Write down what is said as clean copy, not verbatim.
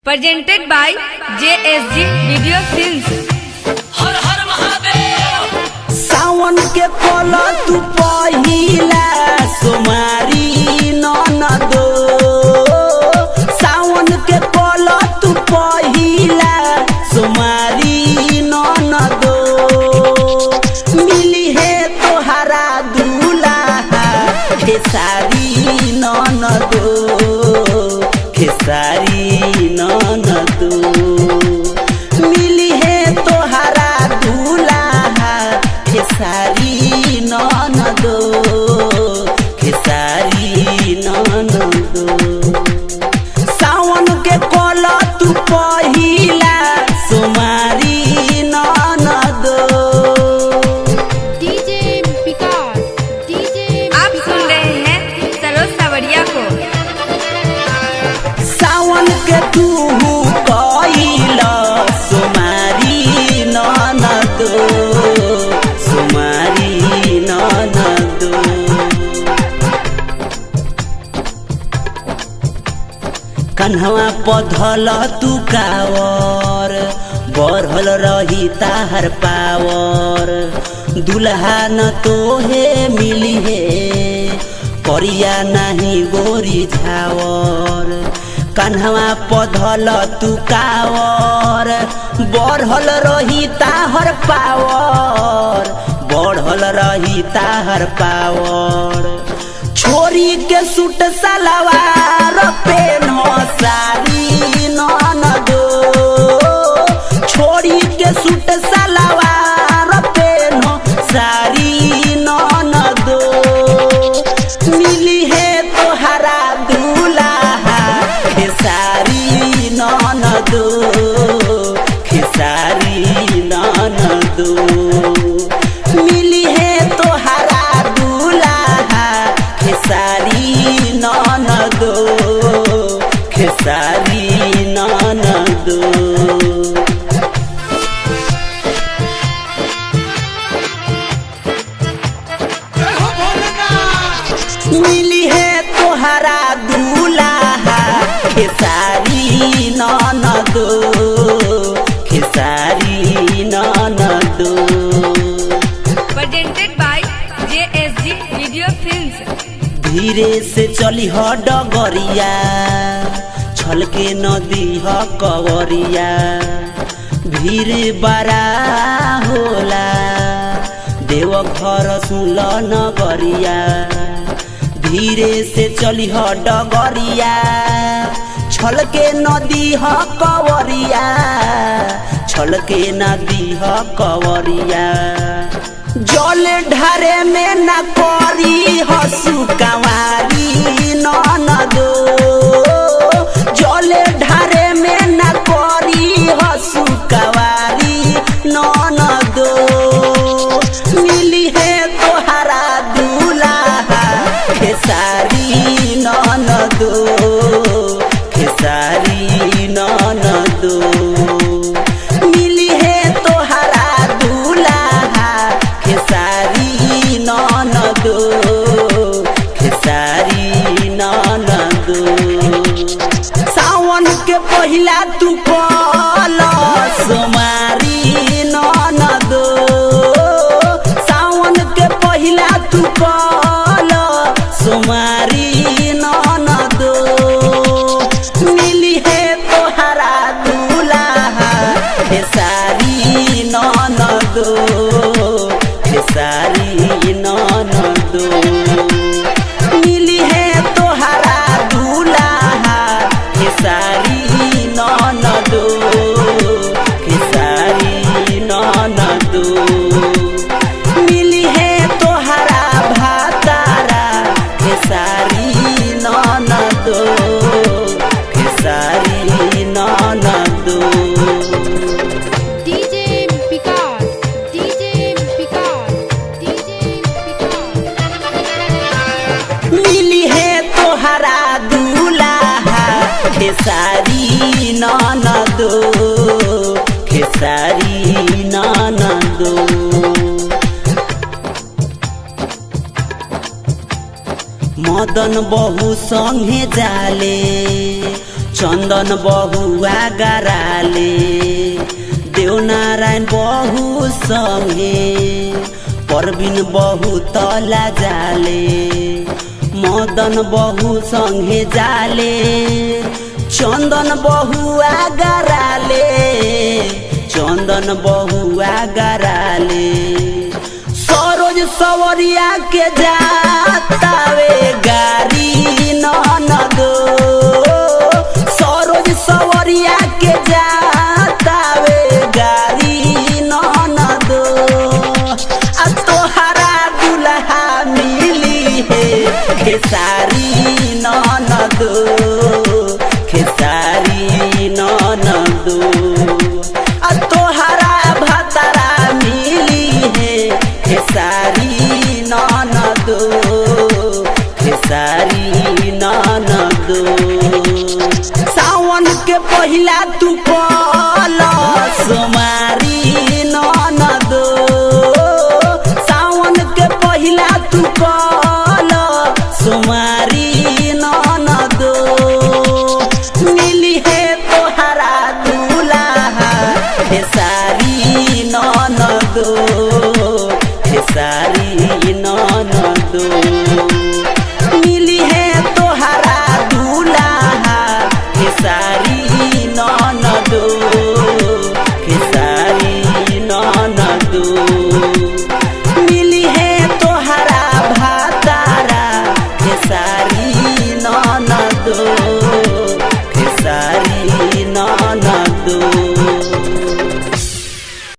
Presented by JSG Video Films। हर हर महादेव। सावन के पल तू पहिला सोमारी ननदो, सावन के पल तू पहिला सोमारी ननदो, मिली है तोहरा दूल्हा खेसारी ननदो, खेसारी ननदो, मिली है तोहरा दूल्हा खेसारी ननदो, खेसारी ननदो। सावन के कल तू पहिला सोमारी ननदो। डीजे विकास, डीजे आप सुन रहे हैं सरोज सावरिया को। सावन के तू कइला सोमारी ननदो, सोमारी ननदो। कन्हवा पधल तू कावर, बढ़ल रही ताहर पावर, दुल्हा न तोहे मिली है करिया नहीं गोरी झावर। कन्हवा पधल तू कावर, बढ़ल रही ताहर पावर, बढ़ल रही ताहर पावर। छोरी के सूट सलवार पेनो सारी ननदो, छोरी के सूट सलवार पेनो सारी ननदो, मिली है तोहरा दूल्हा खेसारी ननदो, खेसारी ननदो, मिली है तोहरा दूल्हा खेसारी ननदो, खेसारी ननदो। मिली है तोहरा दूल्हा खेसारी ननदो, खेसारी ननदो। Presented by JSG Video Films। धीरे से चली ह डगरिया, छलके नदी ह कवरिया, भीड़ बड़ा होला देवघर सुनल नगरिया। धीरे से चली ह डगरिया, छलके नदी ह कवरिया, छलके नदी ह कवरिया। जल ढारे में न करी हसु कंवारी ननदो, जल ढारे में न करी हसु कंवारी ननदो, मिली है तोहरा दूल्हा खेसारी ननदो, खेसारी ननदो, मिली है तोहरा दूल्हा खेसारी ननदो, खेसारी ननदो। सावन के पहिला तू कल सोमारी ननदो, सावन के पहिला तू कल सोमारी ननदो, मिली है तोहरा दूल्हा खेसारी ननदो, खेसारी ननदो, मिली है तोहरा दूल्हा खेसारी ननदो, खेसारी ननदो, मिली है तोहरा भातारा खेसारी ननदो, खेसारी ननदो। डीजे विकास, डीजे विकास, डीजे विकास। मिली है तोहरा दूल्हा खेसारी ननदो, खेसारी ननदो। मदन बहु संगे जाले, चंदन बहुआ गराले देवनारायण बहु संगे परवीन बहु तला जाले मदन बहु संगे जाले चंदन बहुआ गराले चंदन बहुआ गराले सरोज सवरिया के जातावे गारी ननदो सरोज सवरिया के जातावे गारी ननदो आ तोहरा दुल्हा मिली है खेसारी ननदो खेसारी ननदो आ तोहरा भतरा मिली है खेसारी ननदो खेसारी ननदो सावन के पहिला तू कल सोमा